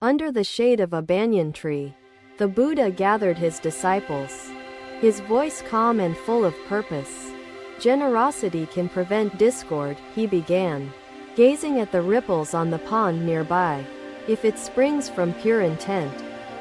Under the shade of a banyan tree, the Buddha gathered his disciples. His voice calm and full of purpose. Generosity can prevent discord, he began, gazing at the ripples on the pond nearby. If it springs from pure intent.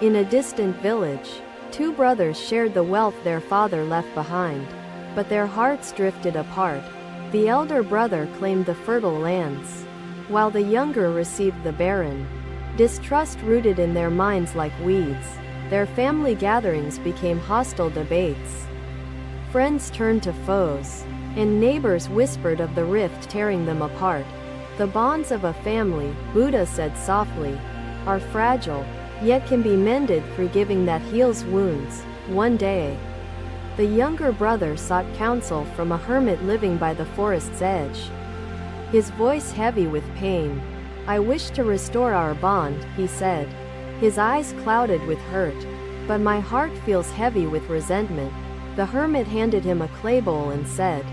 In a distant village, two brothers shared the wealth their father left behind, but their hearts drifted apart. The elder brother claimed the fertile lands, while the younger received the barren. Distrust rooted in their minds like weeds. Their family gatherings became hostile debates. Friends turned to foes, and neighbors whispered of the rift tearing them apart. The bonds of a family, Buddha said softly, are fragile, yet can be mended through giving that heals wounds. One day, the younger brother sought counsel from a hermit living by the forest's edge. His voice heavy with pain. I wish to restore our bond, he said. His eyes clouded with hurt. But my heart feels heavy with resentment. The hermit handed him a clay bowl and said,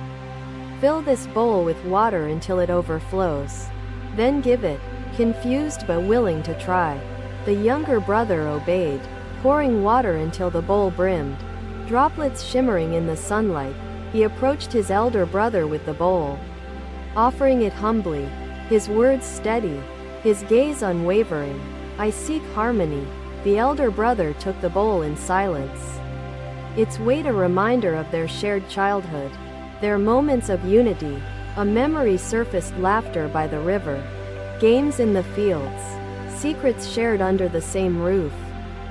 fill this bowl with water until it overflows. Then give it. Confused but willing to try, the younger brother obeyed, pouring water until the bowl brimmed. Droplets shimmering in the sunlight, he approached his elder brother with the bowl, offering it humbly, his words steady, his gaze unwavering. I seek harmony. The elder brother took the bowl in silence, its weight a reminder of their shared childhood, their moments of unity. A memory surfaced, laughter by the river, games in the fields, secrets shared under the same roof,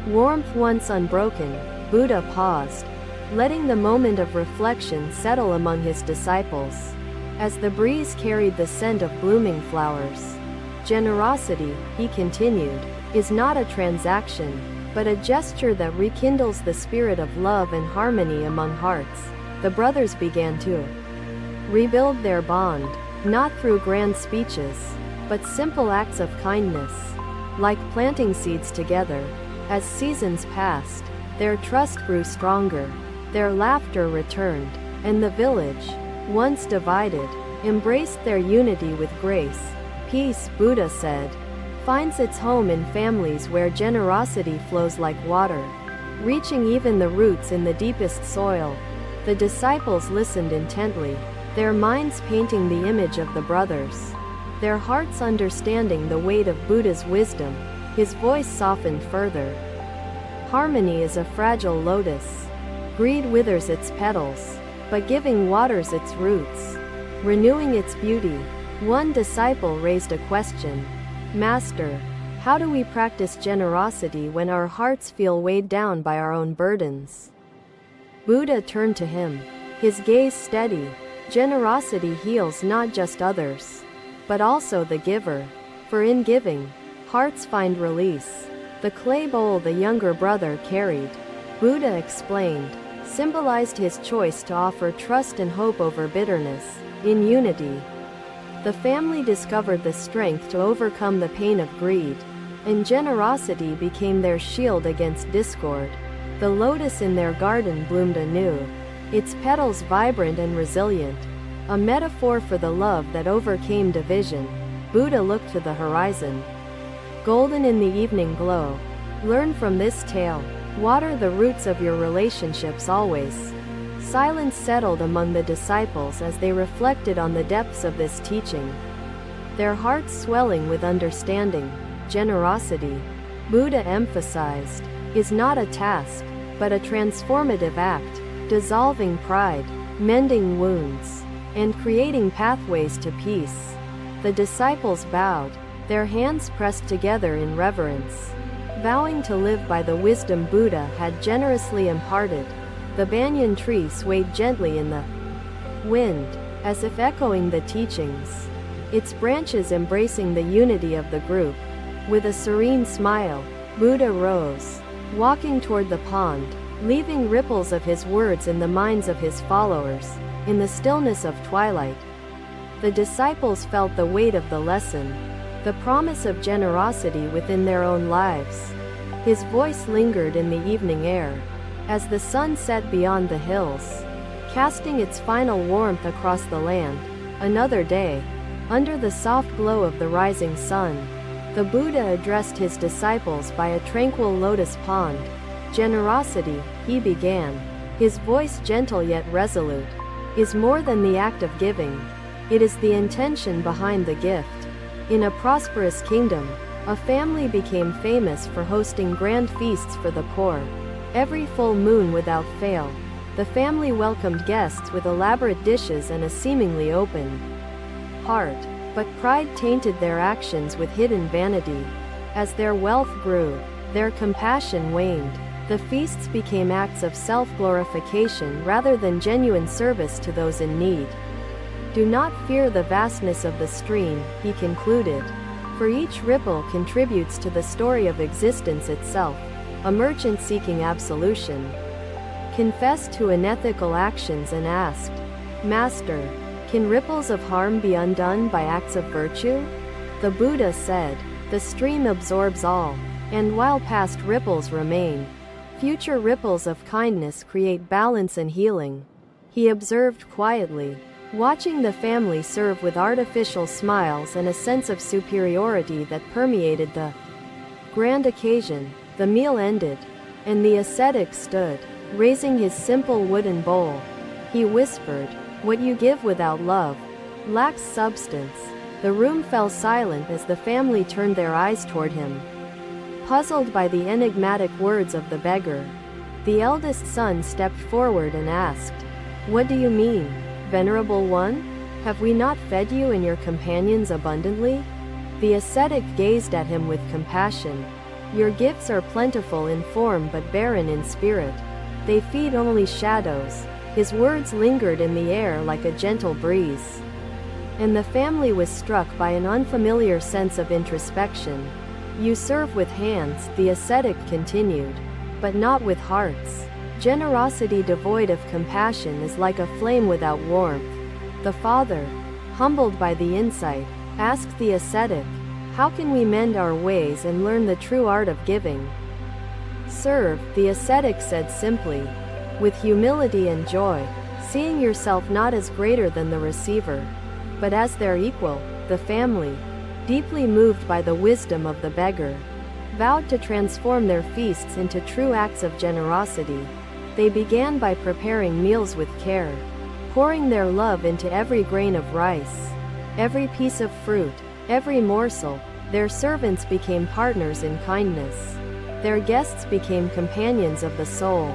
warmth once unbroken. Buddha paused, letting the moment of reflection settle among his disciples. As the breeze carried the scent of blooming flowers, generosity, he continued, is not a transaction, but a gesture that rekindles the spirit of love and harmony among hearts. The brothers began to rebuild their bond, not through grand speeches, but simple acts of kindness, like planting seeds together. As seasons passed, their trust grew stronger, their laughter returned, and the village, once divided, embraced their unity with grace. Peace, Buddha said, finds its home in families where generosity flows like water, reaching even the roots in the deepest soil. The disciples listened intently, their minds painting the image of the brothers, their hearts understanding the weight of Buddha's wisdom. His voice softened further. Harmony is a fragile lotus. Greed withers its petals, but giving waters its roots, renewing its beauty. One disciple raised a question. Master, how do we practice generosity when our hearts feel weighed down by our own burdens? Buddha turned to him, his gaze steady. Generosity heals not just others, but also the giver. For in giving, hearts find release. The clay bowl the younger brother carried, Buddha explained, symbolized his choice to offer trust and hope over bitterness. In unity, the family discovered the strength to overcome the pain of greed, and generosity became their shield against discord. The lotus in their garden bloomed anew, its petals vibrant and resilient, a metaphor for the love that overcame division. Buddha looked to the horizon, golden in the evening glow. Learn from this tale. Water the roots of your relationships always. Silence settled among the disciples as they reflected on the depths of this teaching, their hearts swelling with understanding. Generosity, Buddha emphasized, is not a task, but a transformative act, dissolving pride, mending wounds, and creating pathways to peace. The disciples bowed, their hands pressed together in reverence, vowing to live by the wisdom Buddha had generously imparted. The banyan tree swayed gently in the wind, as if echoing the teachings, its branches embracing the unity of the group. With a serene smile, Buddha rose, walking toward the pond, leaving ripples of his words in the minds of his followers. In the stillness of twilight, the disciples felt the weight of the lesson, the promise of generosity within their own lives. His voice lingered in the evening air, as the sun set beyond the hills, casting its final warmth across the land. Another day, under the soft glow of the rising sun, The Buddha addressed his disciples by a tranquil lotus pond. Generosity, he began, his voice gentle yet resolute, is more than the act of giving. It is the intention behind the gift. In a prosperous kingdom, a family became famous for hosting grand feasts for the poor. Every full moon without fail, the family welcomed guests with elaborate dishes and a seemingly open heart. But pride tainted their actions with hidden vanity. As their wealth grew, their compassion waned. The feasts became acts of self-glorification rather than genuine service to those in need. Do not fear the vastness of the stream, he concluded, for each ripple contributes to the story of existence itself. A merchant seeking absolution confessed to unethical actions and asked, Master, can ripples of harm be undone by acts of virtue? The Buddha said, the stream absorbs all, and while past ripples remain, future ripples of kindness create balance and healing. He observed quietly, watching the family serve with artificial smiles and a sense of superiority that permeated the grand occasion. The meal ended, and the ascetic stood, raising his simple wooden bowl. He whispered, what you give without love lacks substance. The room fell silent as the family turned their eyes toward him, puzzled by the enigmatic words of the beggar. The eldest son stepped forward and asked, what do you mean, Venerable One? Have we not fed you and your companions abundantly? The ascetic gazed at him with compassion. Your gifts are plentiful in form but barren in spirit. They feed only shadows. His words lingered in the air like a gentle breeze. And the family was struck by an unfamiliar sense of introspection. You serve with hands, the ascetic continued, but not with hearts. Generosity devoid of compassion is like a flame without warmth. The father, humbled by the insight, asked the ascetic, how can we mend our ways and learn the true art of giving? Serve, the ascetic said simply, with humility and joy, seeing yourself not as greater than the receiver, but as their equal. The family, deeply moved by the wisdom of the beggar, vowed to transform their feasts into true acts of generosity. They began by preparing meals with care, pouring their love into every grain of rice, every piece of fruit, every morsel. Their servants became partners in kindness. Their guests became companions of the soul,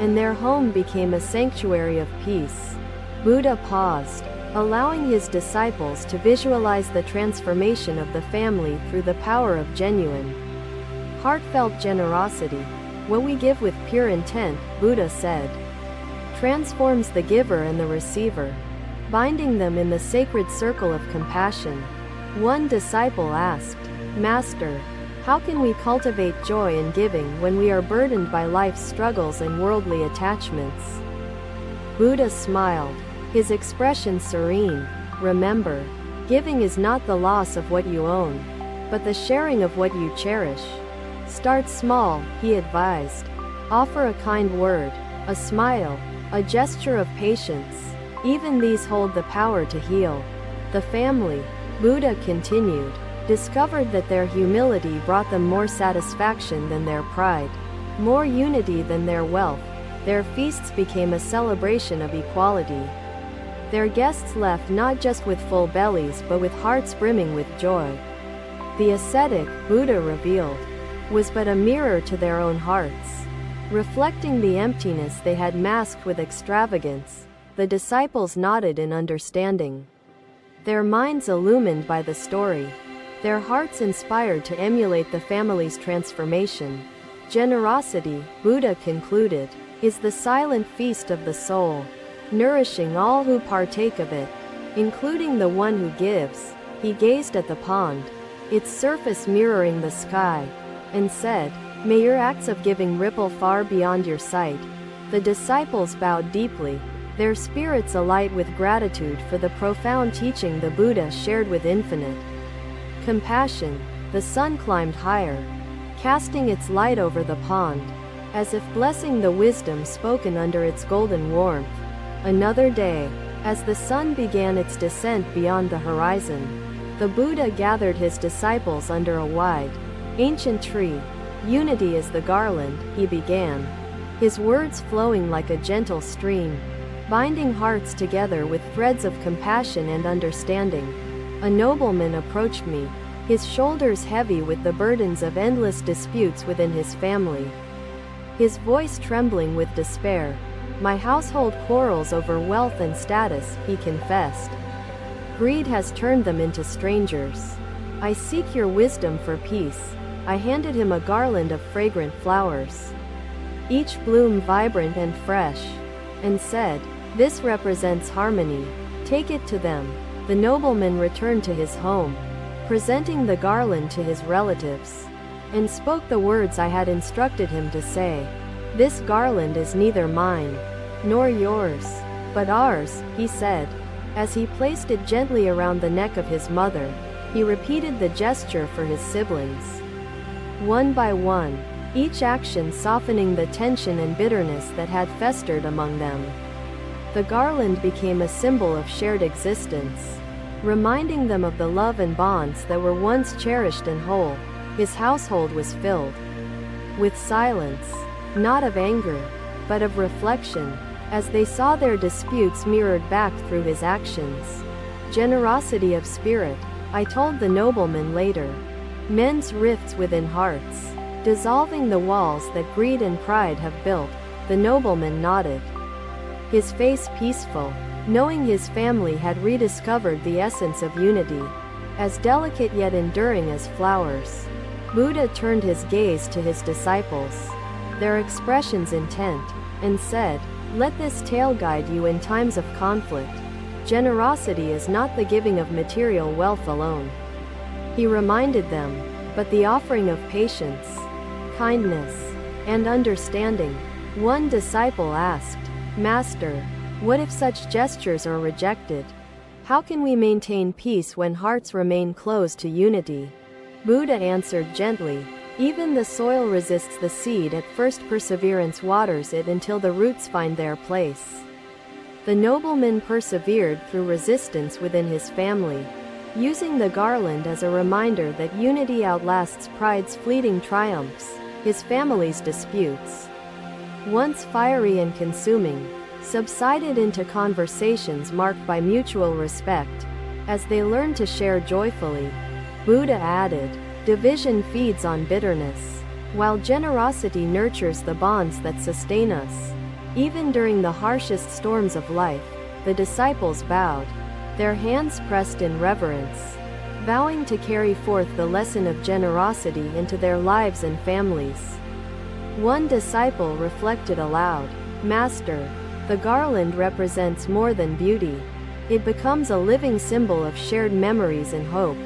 and their home became a sanctuary of peace. Buddha paused, allowing his disciples to visualize the transformation of the family through the power of genuine, heartfelt generosity. What we give with pure intent, Buddha said, transforms the giver and the receiver, binding them in the sacred circle of compassion. One disciple asked, Master, how can we cultivate joy in giving when we are burdened by life's struggles and worldly attachments? Buddha smiled, his expression serene. Remember, giving is not the loss of what you own, but the sharing of what you cherish. Start small, he advised. Offer a kind word, a smile, a gesture of patience. Even these hold the power to heal. The family, Buddha continued, discovered that their humility brought them more satisfaction than their pride, more unity than their wealth. Their feasts became a celebration of equality. Their guests left not just with full bellies but with hearts brimming with joy. The ascetic, Buddha revealed, was but a mirror to their own hearts, reflecting the emptiness they had masked with extravagance. The disciples nodded in understanding, their minds illumined by the story, their hearts inspired to emulate the family's transformation. Generosity, Buddha concluded, is the silent feast of the soul, nourishing all who partake of it, including the one who gives. He gazed at the pond, its surface mirroring the sky, and said, May your acts of giving ripple far beyond your sight. The disciples bowed deeply, their spirits alight with gratitude for the profound teaching the Buddha shared with infinite compassion. The sun climbed higher, casting its light over the pond, as if blessing the wisdom spoken under its golden warmth. Another day, as the sun began its descent beyond the horizon, The Buddha gathered his disciples under a wide, ancient tree. Unity is the garland, he began, his words flowing like a gentle stream, binding hearts together with threads of compassion and understanding. A nobleman approached me, his shoulders heavy with the burdens of endless disputes within his family. His voice trembling with despair. My household quarrels over wealth and status, he confessed. Greed has turned them into strangers. I seek your wisdom for peace. I handed him a garland of fragrant flowers, each bloom vibrant and fresh, and said, "This represents harmony. Take it to them." The nobleman returned to his home, presenting the garland to his relatives, and spoke the words I had instructed him to say. "This garland is neither mine nor yours, but ours," he said. As he placed it gently around the neck of his mother, he repeated the gesture for his siblings. One by one, each action softening the tension and bitterness that had festered among them. The garland became a symbol of shared existence, reminding them of the love and bonds that were once cherished and whole. His household was filled with silence, not of anger, but of reflection, as they saw their disputes mirrored back through his actions. Generosity of spirit, I told the nobleman later. Men's rifts within hearts, dissolving the walls that greed and pride have built. The nobleman nodded, his face peaceful, knowing his family had rediscovered the essence of unity, as delicate yet enduring as flowers. Buddha turned his gaze to his disciples, their expressions intent, and said, "Let this tale guide you in times of conflict. Generosity is not the giving of material wealth alone," he reminded them, but the offering of patience, kindness, and understanding. One disciple asked, "Master, what if such gestures are rejected? How can we maintain peace when hearts remain closed to unity?" Buddha answered gently, "Even the soil resists the seed at first. Perseverance waters it until the roots find their place." The nobleman persevered through resistance within his family, using the garland as a reminder that unity outlasts pride's fleeting triumphs. His family's disputes, once fiery and consuming, subsided into conversations marked by mutual respect, as they learned to share joyfully. Buddha added, "Division feeds on bitterness, while generosity nurtures the bonds that sustain us." Even during the harshest storms of life, the disciples bowed, their hands pressed in reverence, vowing to carry forth the lesson of generosity into their lives and families. One disciple reflected aloud, "Master, the garland represents more than beauty. It becomes a living symbol of shared memories and hope."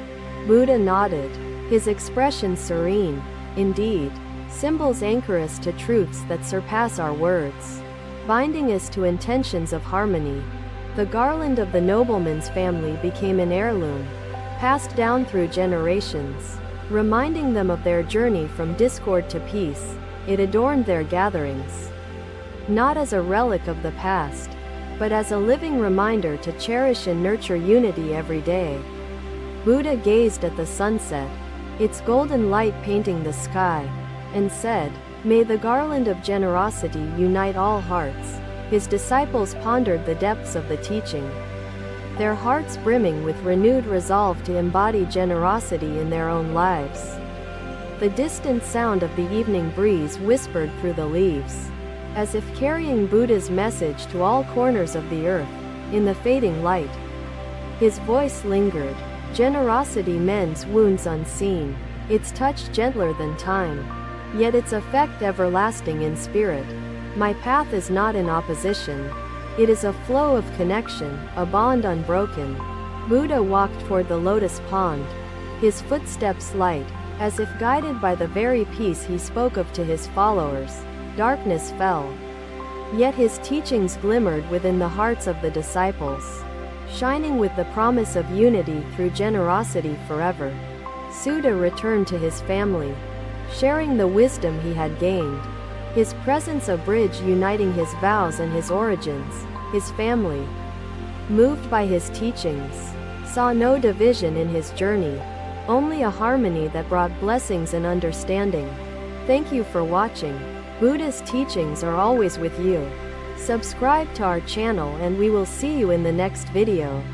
Buddha nodded, his expression serene. "Indeed, symbols anchor us to truths that surpass our words, binding us to intentions of harmony." The garland of the nobleman's family became an heirloom, passed down through generations, reminding them of their journey from discord to peace. It adorned their gatherings, not as a relic of the past, but as a living reminder to cherish and nurture unity every day. Buddha gazed at the sunset, its golden light painting the sky, and said, "May the garland of generosity unite all hearts." His disciples pondered the depths of the teaching, their hearts brimming with renewed resolve to embody generosity in their own lives. The distant sound of the evening breeze whispered through the leaves, as if carrying Buddha's message to all corners of the earth. In the fading light, his voice lingered, "Generosity mends wounds unseen, its touch gentler than time, yet its effect everlasting in spirit. My path is not in opposition. It is a flow of connection, a bond unbroken." Buddha walked toward the lotus pond, his footsteps light, as if guided by the very peace he spoke of to his followers. Darkness fell, yet his teachings glimmered within the hearts of the disciples, shining with the promise of unity through generosity forever. Suda returned to his family, sharing the wisdom he had gained, his presence a bridge uniting his vows and his origins. His family, moved by his teachings, saw no division in his journey, only a harmony that brought blessings and understanding. Thank you for watching. Buddha's teachings are always with you. Subscribe to our channel and we will see you in the next video.